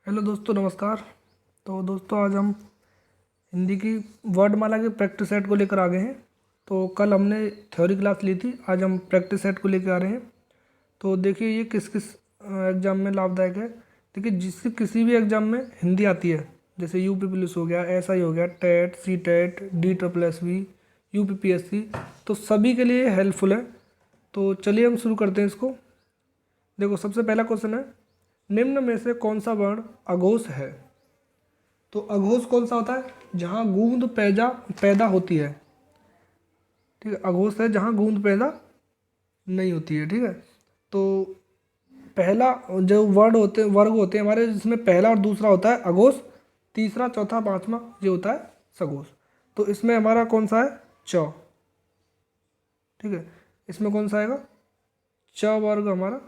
Hello दोस्तों, नमस्कार। तो दोस्तों, आज हम हिंदी की वर्डमाला के प्रैक्टिस सेट को लेकर आ गए हैं। तो कल हमने थ्योरी क्लास ली थी, आज हम प्रैक्टिस सेट को लेकर आ रहे हैं। तो देखिए, ये किस किस एग्ज़ाम में लाभदायक है। देखिए, जिससे किसी भी एग्ज़ाम में हिंदी आती है, जैसे यूपी पुलिस हो गया, एसआई हो गया, TET, C TET, D triple S B, UPPSC, तो सभी के लिए हेल्पफुल है। तो चलिए हम शुरू करते हैं इसको। देखो, सबसे पहला क्वेश्चन है, निम्न में से कौन सा वर्ण अघोष है। तो अघोष कौन सा होता है? जहाँ गूंद पैदा पैदा होती है। ठीक है, अघोष है जहाँ गूंद पैदा नहीं होती है। ठीक है, तो पहला जो वर्ग होते हैं हमारे, जिसमें पहला और दूसरा होता है अघोष, तीसरा चौथा पांचवा ये होता है सघोष। तो इसमें हमारा कौन सा है? च। ठीक है, इसमें कौन सा आएगा? च वर्ग हमारा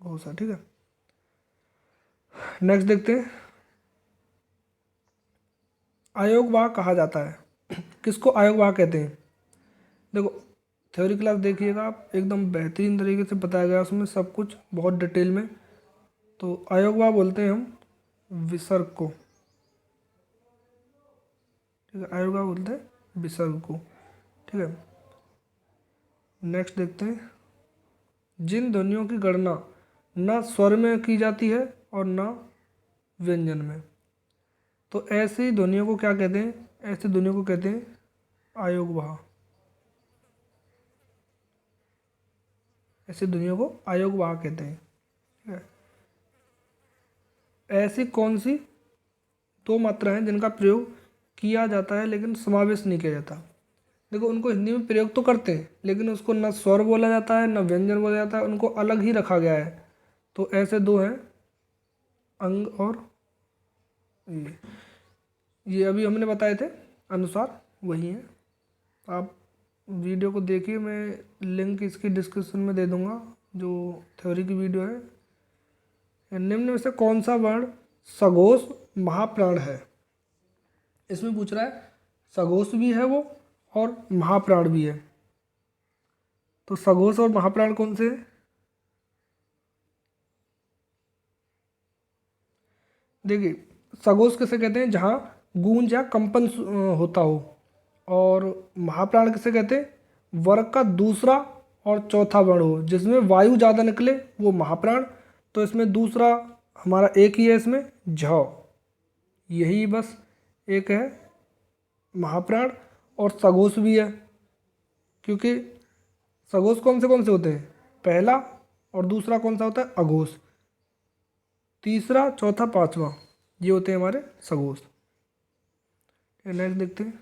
घोष है। ठीक है, नेक्स्ट देखते हैं। आयोगवाह कहा जाता है। किसको आयोगवाह कहते हैं? देखो, थ्योरी क्लास देखिएगा आप, एकदम बेहतरीन तरीके से बताया गया उसमें सब कुछ बहुत डिटेल में। तो आयोगवाह बोलते हैं हम विसर्ग को। ठीक है, आयोगवाह बोलते हैं विसर्ग को। ठीक है, नेक्स्ट देखते हैं। जिन ध्वनियों की गणना न स्वर में की जाती है और न व्यंजन में, तो ऐसी ध्वनियों को क्या कहते हैं? ऐसी ध्वनियों को कहते हैं आयोगवाह। ऐसी ध्वनियों को आयोगवाह कहते हैं। ठीक है, ऐसी कौन सी दो मात्रा हैं जिनका प्रयोग किया जाता है लेकिन समावेश नहीं किया जाता? देखो, उनको हिंदी में प्रयोग तो करते हैं लेकिन उसको न स्वर बोला जाता है न व्यंजन बोला जाता है, उनको अलग ही रखा गया है। तो ऐसे दो हैं, अंग और ये ये अभी हमने बताए थे अनुसार, वही है। आप वीडियो को देखिए, मैं लिंक इसकी डिस्क्रिप्शन में दे दूंगा, जो थ्योरी की वीडियो है। निम्न में से कौन सा वर्ण सघोष महाप्राण है? इसमें पूछ रहा है, सघोष भी है वो और महाप्राण भी है। तो सघोष और महाप्राण कौन से हैं? देखिए, सघोष किसे कहते हैं? जहाँ गूंज या कंपन होता हो। और महाप्राण किसे कहते हैं? वर्ग का दूसरा और चौथा वर्ण हो, जिसमें वायु ज़्यादा निकले, वो महाप्राण। तो इसमें दूसरा हमारा एक ही है, इसमें झ, यही बस एक है महाप्राण। और सघोष भी है, क्योंकि सघोष कौन से होते हैं? पहला और दूसरा कौन सा होता है? अघोष। तीसरा चौथा पांचवा ये होते हैं हमारे सघोष। नेक्स्ट देखते हैं।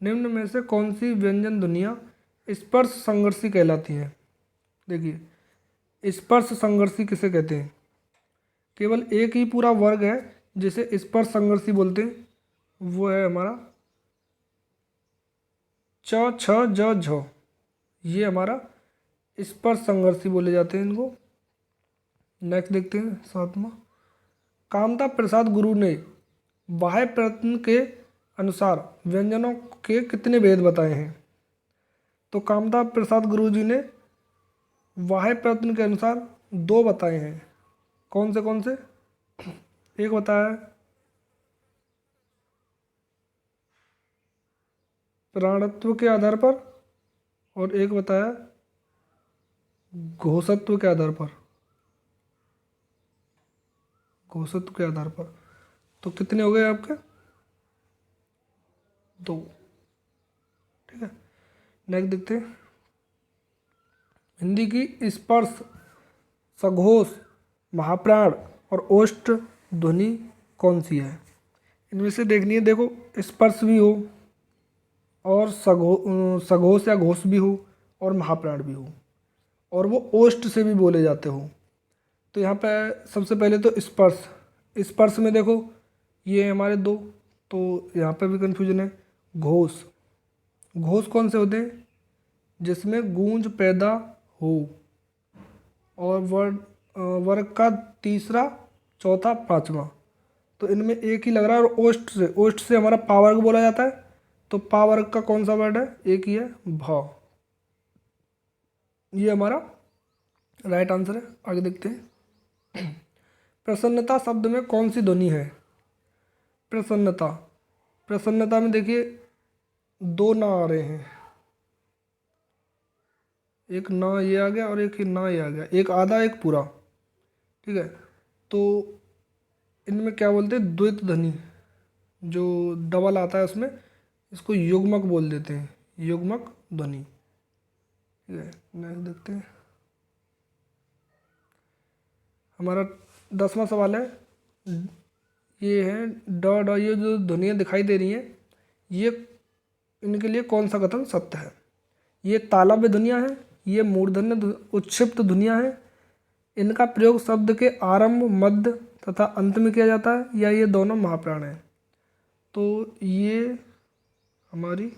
निम्न में से कौन सी व्यंजन ध्वनियाँ स्पर्श संघर्षी कहलाती हैं? देखिए, स्पर्श संघर्षी किसे कहते हैं? केवल एक ही पूरा वर्ग है जिसे स्पर्श संघर्षी बोलते हैं, वो है हमारा च छ ज झ। ये हमारा स्पर्श संघर्षी बोले जाते हैं इनको। नेक्स्ट देखते हैं सातवां। कामता प्रसाद गुरु ने बाह्य प्रयत्न के अनुसार व्यंजनों के कितने भेद बताए हैं? तो कामता प्रसाद गुरु जी ने बाह्य प्रयत्न के अनुसार दो बताए हैं। कौन से? एक बताया है प्राणत्व के आधार पर, और एक बताया घोषत्व के आधार पर। घोषत्व के आधार पर। तो कितने हो गए आपके? दो। ठीक है, नेक्स्ट देखते हैं। हिंदी की स्पर्श, सघोष, महाप्राण और ओष्ठ ध्वनि कौन सी है? इनमें से देखनी है। देखो, स्पर्श भी हो और सघोष या घोष भी हो और महाप्राण भी हो, और वो ओष्ठ से भी बोले जाते हो। तो यहाँ पे सबसे पहले तो स्पर्श। स्पर्श में देखो, ये हमारे दो, तो यहाँ पे भी कन्फ्यूजन है। घोष, घोष कौन से होते हैं? जिसमें गूंज पैदा हो, और वर्ग का तीसरा चौथा पांचवा। तो इनमें एक ही लग रहा है। और ओष्ठ से हमारा पावर्ग बोला जाता है। तो पावर्ग का कौन सा वर्ड है? एक ही है, भ। ये हमारा राइट आंसर है। आगे देखते हैं। प्रसन्नता शब्द में कौन सी ध्वनि है? प्रसन्नता, प्रसन्नता में देखिए दो ना आ रहे हैं, एक ना ये आ गया और एक ना ये आ गया, एक आधा एक पूरा। ठीक है, तो इनमें क्या बोलते हैं, द्वैत ध्वनि, जो डबल आता है उसमें, इसको युग्मक बोल देते हैं, युग्मक ध्वनि। ठीक है, नेक्स्ट देखते हैं। हमारा 10वां सवाल है, ये है ड ड, ये जो ध्वनियाँ दिखाई दे रही हैं, ये इनके लिए कौन सा कथन सत्य है? ये तालव्य ध्वनियाँ हैं, ये मूर्धन्य उच्छिप्त ध्वनियाँ हैं, इनका प्रयोग शब्द के आरंभ, मध्य तथा अंत में किया जाता है, या ये दोनों महाप्राण हैं? तो ये हमारी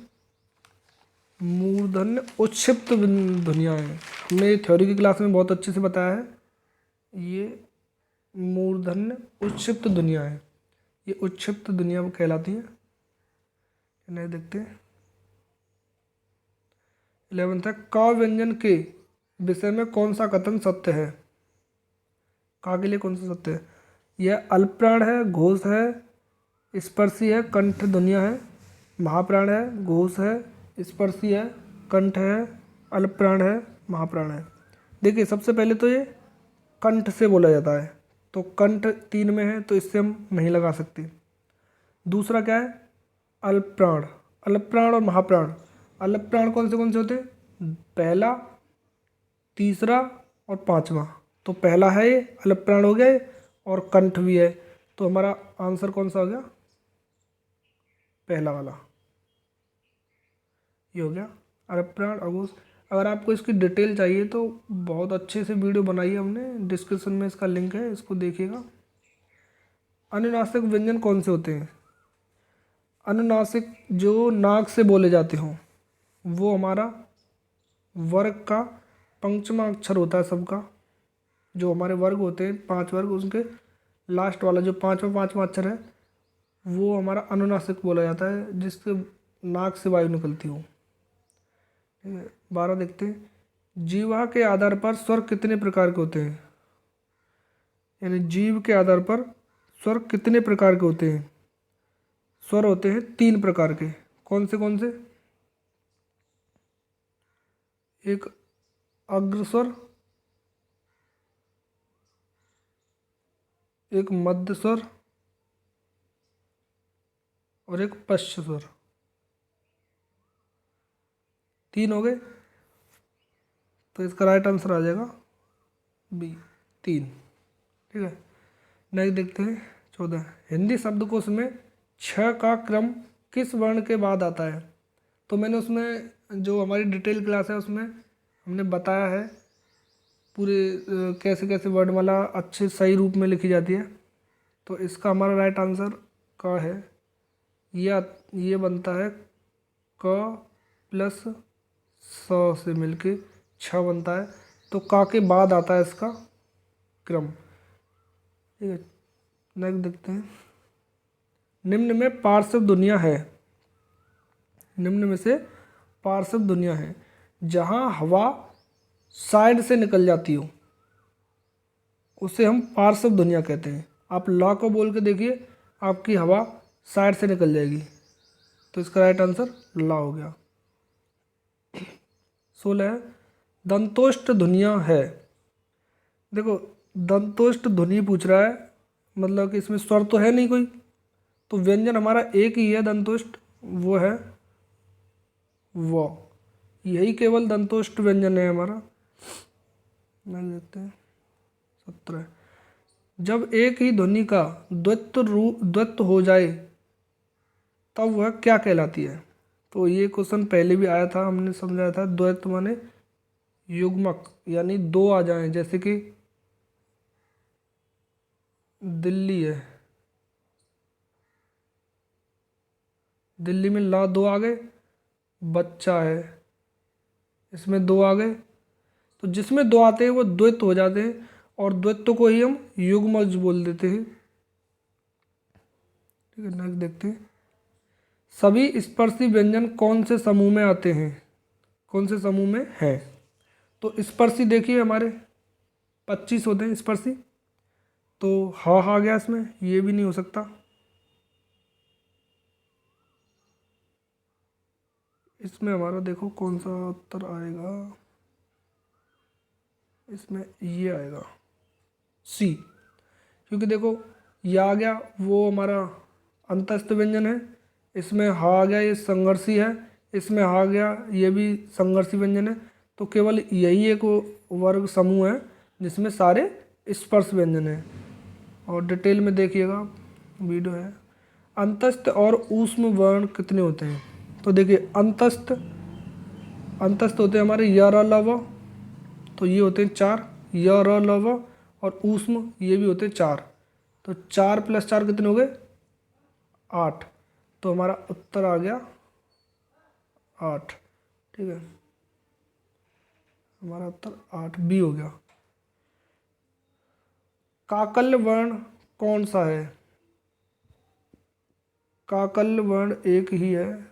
मूर्धन्य उच्छिप्त ध्वनियाँ हैं। हमने थ्योरी की क्लास में बहुत अच्छे से बताया है, ये मूर्धन्य उच्छिप्त ध्वनियाँ हैं, ये उच्छिप्त ध्वनियाँ कहलाती हैं। इन्हें देखते हैं। 11th है, क व्यंजन के विषय में कौन सा कथन सत्य है? का के लिए कौन सा सत्य है? यह अल्पप्राण है, घोष है, स्पर्शी है, कंठ ध्वनियाँ है। महाप्राण है, घोष है, स्पर्शी है, कंठ है, अल्पप्राण है, महाप्राण है। देखिए सबसे पहले तो ये कंठ से बोला जाता है, तो कंठ 3 में है, तो इससे हम नहीं लगा सकते। दूसरा क्या है, अल्पप्राण, अल्पप्राण और महाप्राण। अल्पप्राण कौन से होते हैं? पहला, तीसरा और पांचवा। तो पहला है ये अल्पप्राण हो गया ये, और कंठ भी है, तो हमारा आंसर कौन सा हो गया? पहला वाला, ये हो गया अल्पप्राण अघोष। अगर आपको इसकी डिटेल चाहिए तो बहुत अच्छे से वीडियो बनाई है हमने, डिस्क्रिप्शन में इसका लिंक है, इसको देखिएगा। अनुनासिक व्यंजन कौन से होते हैं? अनुनासिक जो नाक से बोले जाते हों, वो हमारा वर्ग का पंचमा अक्षर होता है सबका। जो हमारे वर्ग होते हैं 5 वर्ग, उसके लास्ट वाला जो पांचवा अक्षर है, वो हमारा अनुनासिक बोला जाता है, जिसके नाक से वायु निकलती हो। ठीक है, 12 देखते हैं। जीवा के आधार पर स्वर कितने प्रकार के होते हैं? यानी जीव के आधार पर स्वर कितने प्रकार के होते हैं? स्वर होते हैं 3 प्रकार के। कौन से? एक अग्रस्वर, एक मध्य स्वर और एक पश्च स्वर। 3 हो गए, तो इसका राइट आंसर आ जाएगा बी, 3। ठीक है, नेक्स्ट देखते हैं। 14, हिंदी शब्दकोश में छ का क्रम किस वर्ण के बाद आता है? तो मैंने उसमें जो हमारी डिटेल क्लास है उसमें हमने बताया है पूरे कैसे कैसे वर्णमाला अच्छे सही रूप में लिखी जाती है। तो इसका हमारा राइट आंसर क है, या ये बनता है क प्लस स से मिलके छ बनता है, तो का के बाद आता है इसका क्रम। ठीक है, नेक्स्ट देखते हैं। निम्न में पार्श्व ध्वनियाँ है, निम्न में से पार्श्व ध्वनियाँ हैं जहाँ हवा साइड से निकल जाती हो, उसे हम पार्श्व ध्वनियाँ कहते हैं। आप ला को बोल के देखिए, आपकी हवा साइड से निकल जाएगी, तो इसका राइट आंसर ला हो गया। 16 है, दंतोष्ट ध्वनियाँ है। देखो दंतोष्ट ध्वनि पूछ रहा है, मतलब कि इसमें स्वर तो है नहीं कोई, तो व्यंजन हमारा एक ही है दंतोष्ट, वो है व, यही केवल दंतोष्ट व्यंजन है हमारा। नहीं देखते हैं। 17, जब एक ही ध्वनि का द्वत्व हो जाए तब वह क्या कहलाती है? तो ये क्वेश्चन पहले भी आया था, हमने समझाया था। द्वैत्व माने युग्मक, यानी 2 आ जाएं, जैसे कि दिल्ली है, दिल्ली में ला 2 आ गए, बच्चा है, इसमें 2 आ गए, तो जिसमें 2 आते हैं वो द्वैत हो जाते हैं, और द्वैत्व को ही हम युग्मज बोल देते हैं। ठीक है, नेक्स्ट देखते हैं। सभी स्पर्शी व्यंजन कौन से समूह में आते हैं? कौन से समूह में है? तो स्पर्शी देखिए हमारे 25 होते हैं स्पर्शी। तो हा आ गया इसमें, ये भी नहीं हो सकता। इसमें हमारा देखो कौन सा उत्तर आएगा, इसमें ये आएगा सी। क्योंकि देखो ये आ गया वो हमारा अंतस्थ व्यंजन है, इसमें हा आ गया ये संघर्षी है, इसमें हा आ गया ये भी संघर्षी व्यंजन है। तो केवल यही एक वर्ग समूह है जिसमें सारे स्पर्श व्यंजन है। और डिटेल में देखिएगा, वीडियो है। अंतस्थ और ऊष्म वर्ण कितने होते हैं? तो देखिए अंतस्थ होते हैं हमारे य र ल व, तो ये होते हैं 4, य र ल व। और ऊष्म ये भी होते हैं 4, तो 4 + 4 कितने हो गए? 8। तो हमारा उत्तर आ गया 8। ठीक है, हमारा उत्तर 8 बी हो गया। काकल्य वर्ण कौन सा है? काकल्य वर्ण एक ही है,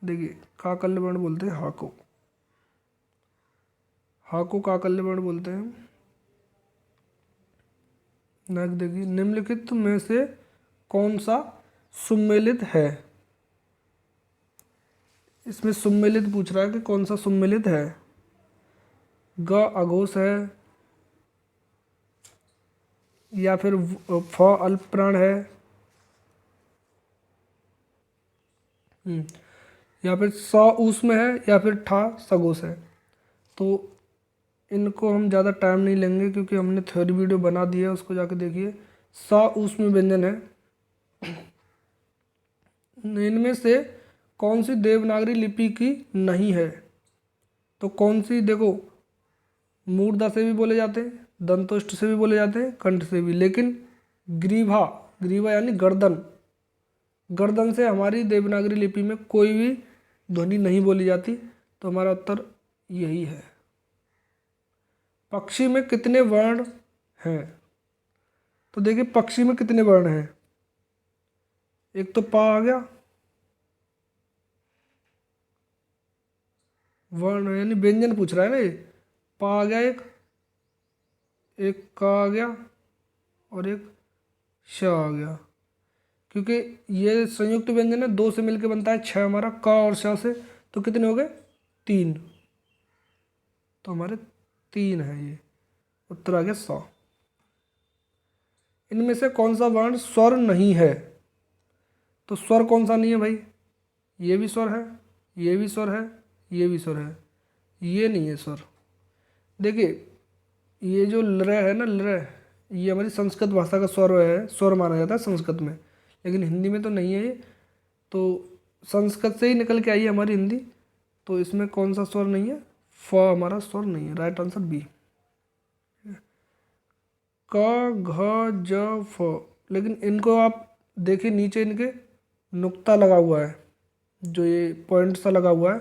देखिए काकल्य वर्ण बोलते हैं हा को, हा को काकल्य वर्ण बोलते हैं। नेक्स्ट देखिए, निम्नलिखित में से कौन सा सुमेलित है? इसमें सुमेलित पूछ रहा है कि कौन सा सुमेलित है। ग अघोष है, या फिर फ अल्पप्राण है, या फिर स ऊष्म है, या फिर ठा सगोष है। तो इनको हम ज़्यादा टाइम नहीं लेंगे क्योंकि हमने थ्योरी वीडियो बना दी है, उसको जाके देखिए। स ऊष्म व्यंजन है। इनमें से कौन सी देवनागरी लिपि की नहीं है? तो कौन सी, देखो मूर्धा से भी बोले जाते हैं, दंतोष्ठ से भी बोले जाते हैं, कंठ से भी, लेकिन ग्रीवा, ग्रीवा यानी गर्दन, गर्दन से हमारी देवनागरी लिपि में कोई भी ध्वनि नहीं बोली जाती। तो हमारा उत्तर यही है। पक्षी में कितने वर्ण हैं? तो देखिए पक्षी में कितने वर्ण हैं, एक तो पा आ गया, वर्ण यानी व्यंजन पूछ रहा है ना ये, पा आ गया एक का आ गया और एक श आ गया। क्योंकि ये संयुक्त व्यंजन है, 2 से मिलकर बनता है 6 हमारा, का और श से। तो कितने हो गए? 3। तो हमारे 3 है ये, उत्तर आ गया 100। इनमें से कौन सा वर्ण स्वर नहीं है? तो स्वर कौन सा नहीं है भाई? ये भी स्वर है, ये भी स्वर है, ये भी स्वर है, ये नहीं है स्वर। देखिए ये जो लृ है ना, लृ, ये हमारी संस्कृत भाषा का स्वर है, स्वर माना जाता है संस्कृत में, लेकिन हिंदी में तो नहीं है ये। तो संस्कृत से ही निकल के आई है हमारी हिंदी। तो इसमें कौन सा स्वर नहीं है? फ हमारा स्वर नहीं है, राइट आंसर बी। क घ ज फ, लेकिन इनको आप देखिए नीचे इनके नुक्ता लगा हुआ है, जो ये पॉइंट सा लगा हुआ है।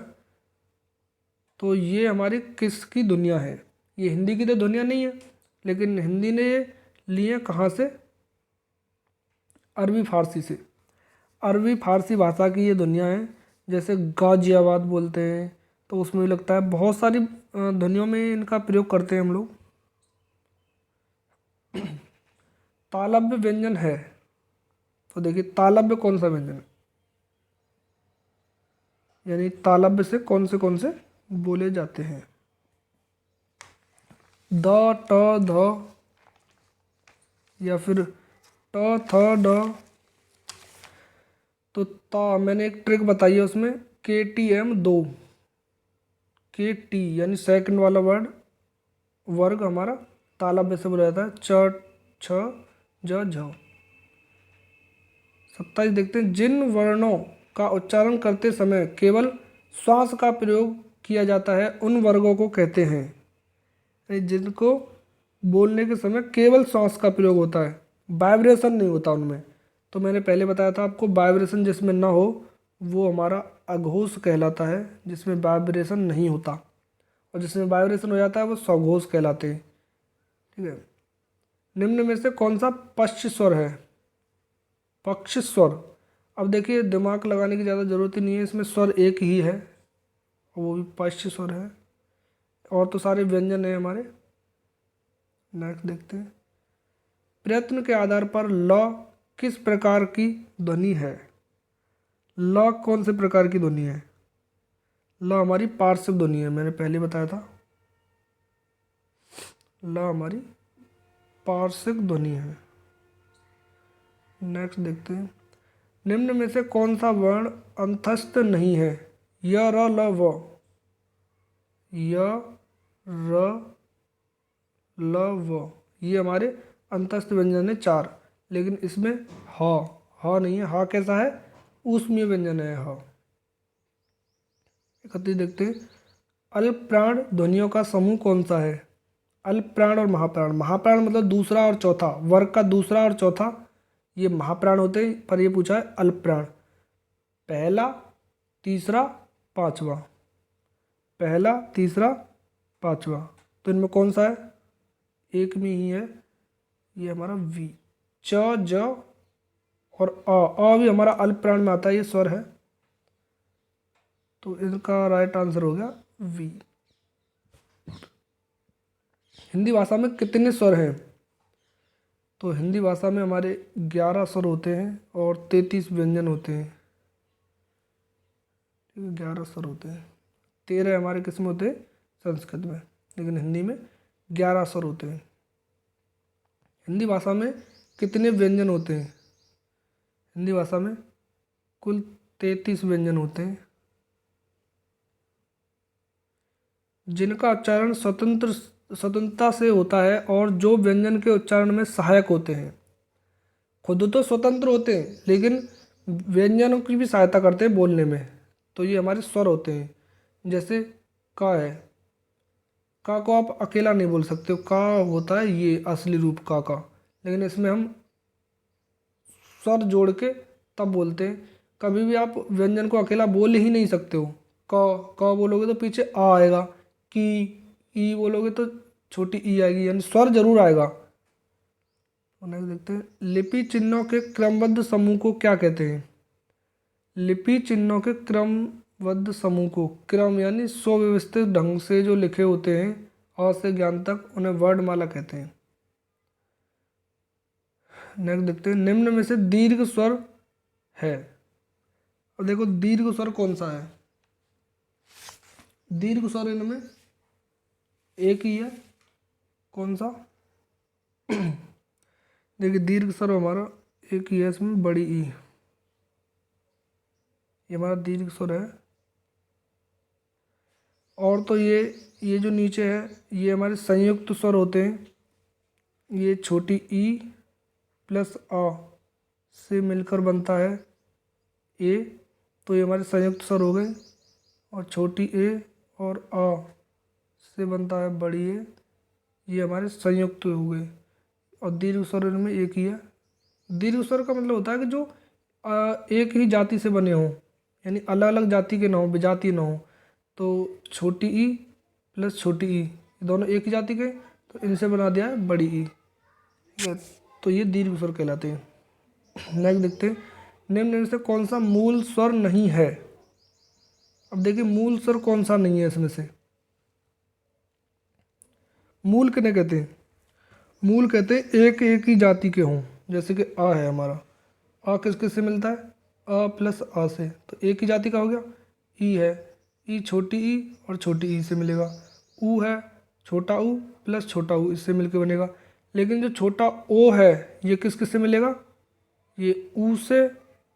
तो ये हमारी किसकी दुनिया है? ये हिंदी की तो दुनिया नहीं है, लेकिन हिंदी ने ये लिए कहाँ से? अरबी फारसी से। अरबी फारसी भाषा की ये दुनिया है। जैसे गाजियाबाद बोलते हैं, तो उसमें भी लगता है, बहुत सारी ध्वनियों में इनका प्रयोग करते हैं हम लोग। तालव्य व्यंजन है, तो देखिए तालव्य कौन सा व्यंजन है, यानी तालव्य से कौन से बोले जाते हैं? द ट ध, या फिर ट थ ड। तो मैंने एक ट्रिक बताई है उसमें, KTM 2, KT यानी सेकंड वाला वर्ग हमारा तालव्य से बोला जाता है। च छ ज झ। 27 देखते हैं, जिन वर्णों का उच्चारण करते समय केवल श्वास का प्रयोग किया जाता है उन वर्गों को कहते हैं। यानी जिनको बोलने के समय केवल श्वास का प्रयोग होता है, वाइब्रेशन नहीं होता उनमें। तो मैंने पहले बताया था आपको, वाइब्रेशन जिसमें ना हो वो हमारा अघोष कहलाता है, जिसमें वाइब्रेशन नहीं होता, और जिसमें वाइब्रेशन हो जाता है वो सघोष कहलाते हैं। ठीक है, निम्न में से कौन सा पश्च स्वर है? पक्ष स्वर। अब देखिए दिमाग लगाने की ज़्यादा ज़रूरत ही नहीं है, इसमें स्वर एक ही है, और वो भी पश्च स्वर है। और तो सारे व्यंजन है हमारे। नेक्स्ट देखते हैं, प्रयत्न के आधार पर ल किस प्रकार की ध्वनि है? ल कौन से प्रकार की ध्वनि है? ल हमारी पार्श्व ध्वनि है, मैंने पहले बताया था। ल हमारी पार्श्व ध्वनि है। नेक्स्ट देखते हैं, निम्न में से कौन सा वर्ण अंतस्थ नहीं है? य र ल व। य र ल व ये हमारे अंतस्थ व्यंजन है 4, लेकिन इसमें ह ह नहीं है। ह कैसा है? ऊष्मीय व्यंजन है ह। 31 देखते हैं, अल्प प्राण ध्वनियों का समूह कौन सा है? अल्प प्राण और महाप्राण। महाप्राण मतलब दूसरा और चौथा, वर्ग का दूसरा और चौथा, ये महाप्राण होते हैं। पर ये पूछा है अल्प प्राण, पहला, तीसरा, पांचवा। पहला, तीसरा, पांचवा, तो इनमें कौन सा है? एक में ही है, ये हमारा वी। च, ज और अ भी हमारा अल्प प्राण में आता है, ये स्वर है। तो इनका राइट आंसर हो गया वी। हिंदी भाषा में कितने स्वर हैं? तो हिंदी भाषा में हमारे 11 स्वर होते हैं और 33 व्यंजन होते हैं। 11 स्वर होते हैं, 13 हमारे किस में होते हैं? संस्कृत में। लेकिन हिंदी में 11 स्वर होते हैं। हिंदी भाषा में कितने व्यंजन होते हैं? हिंदी भाषा में कुल 33 व्यंजन होते हैं, जिनका उच्चारण स्वतंत्रता से होता है और जो व्यंजन के उच्चारण में सहायक होते हैं। खुद तो स्वतंत्र होते हैं, लेकिन व्यंजनों की भी सहायता करते हैं बोलने में। तो ये हमारे स्वर होते हैं। जैसे का है, का को आप अकेला नहीं बोल सकते हो, का होता है ये असली रूप का, लेकिन इसमें हम स्वर जोड़ के तब बोलते हैं। कभी भी आप व्यंजन को अकेला बोल ही नहीं सकते हो। क बोलोगे तो पीछे आ आएगा, की, ई बोलोगे तो छोटी ई आएगी, यानी स्वर जरूर आएगा। नेक्स्ट देखते हैं, लिपि चिन्हों के क्रमबद्ध समूह को क्या कहते हैं? लिपि चिन्हों के क्रमबद्ध समूह को, क्रम यानी सुव्यवस्थित ढंग से जो लिखे होते हैं अ से ज्ञान तक, उन्हें वर्णमाला कहते हैं। नेक्स्ट देखते हैं, निम्न में से दीर्घ स्वर है। अब देखो दीर्घ स्वर कौन सा है? दीर्घ स्वर इनमें एक ही है, कौन सा? देखिए दीर्घ स्वर हमारा एक ही है, इसमें बड़ी ई, ये हमारा दीर्घ स्वर है। और तो ये जो नीचे है, ये हमारे संयुक्त स्वर होते हैं। ये छोटी ई प्लस आ से मिलकर बनता है ए, तो ये हमारे संयुक्त स्वर हो गए। और छोटी ए और आ से बनता है बड़ी ए, ये हमारे संयुक्त हो गए। और दीर्घ स्वर इनमें एक ही है। दीर्घ स्वर का मतलब होता है कि जो एक ही जाति से बने हों, यानी अलग अलग जाति के ना हो, विजातीय ना हो। तो छोटी ई प्लस छोटी ई, दोनों एक ही जाति के, तो इनसे बना दिया है बड़ी ई। ठीक है, तो ये दीर्घ स्वर कहलाते हैं। नेक्स्ट देखते हैं, निम्न में से कौन सा मूल स्वर नहीं है? अब देखिए मूल स्वर कौन सा नहीं है इसमें से? मूल किन्हें कहते हैं? मूल कहते हैं एक एक ही जाति के हों। जैसे कि आ है हमारा, आ किस किस से मिलता है? अ प्लस आ से, तो एक ही जाति का हो गया। ई है, ई छोटी ई और छोटी ई से मिलेगा। ऊ है, छोटा ऊ प्लस छोटा ऊ, इससे मिलके बनेगा। लेकिन जो छोटा ओ है, ये किस किस से मिलेगा? ये ऊ से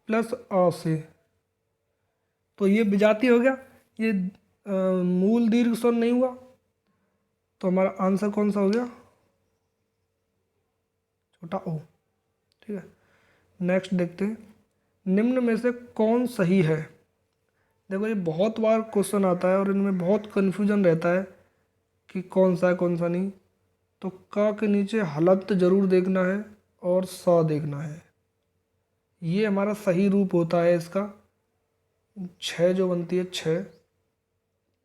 प्लस आ से, तो ये विजाती हो गया। ये मूल दीर्घ स्वर नहीं हुआ, तो हमारा आंसर कौन सा हो गया? छोटा ओ। ठीक है, नेक्स्ट देखते हैं, निम्न में से कौन सही है? देखो ये बहुत बार क्वेश्चन आता है और इनमें बहुत कन्फ्यूजन रहता है कि कौन सा है कौन सा नहीं। तो का के नीचे हलंत जरूर देखना है और सा देखना है, ये हमारा सही रूप होता है इसका। छः जो बनती है छः,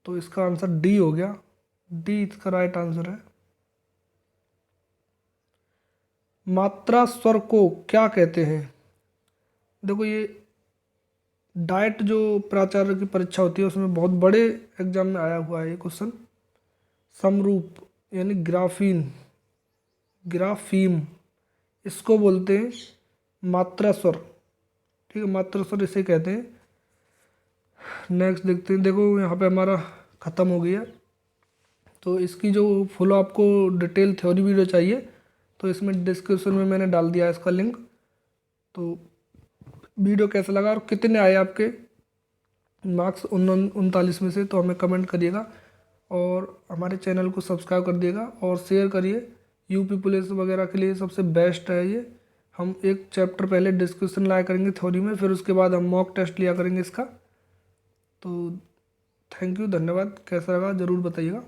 तो इसका आंसर डी हो गया। डी इसका राइट आंसर है। मात्रा स्वर को क्या कहते हैं? देखो ये डाइट जो प्राचार्य की परीक्षा होती है उसमें बहुत बड़े एग्जाम में आया हुआ है ये क्वेश्चन। समरूप यानी ग्राफीम इसको बोलते हैं मात्रा स्वर। ठीक है, मात्रा स्वर इसे कहते हैं। नेक्स्ट देखते हैं। देखो यहाँ पे हमारा ख़त्म हो गया। तो इसकी जो फुल आपको डिटेल थ्योरी वीडियो चाहिए तो इसमें डिस्क्रिप्शन में मैंने डाल दिया है इसका लिंक। तो वीडियो कैसा लगा और कितने आए आपके मार्क्स 39 में से, तो हमें कमेंट करिएगा और हमारे चैनल को सब्सक्राइब कर दिएगा और शेयर करिए। यूपी पुलिस वगैरह के लिए सबसे बेस्ट है ये। हम एक चैप्टर पहले डिस्कशन लाया करेंगे थ्योरी में, फिर उसके बाद हम मॉक टेस्ट लिया करेंगे इसका। तो थैंक यू, धन्यवाद। कैसा लगा ज़रूर बताइएगा।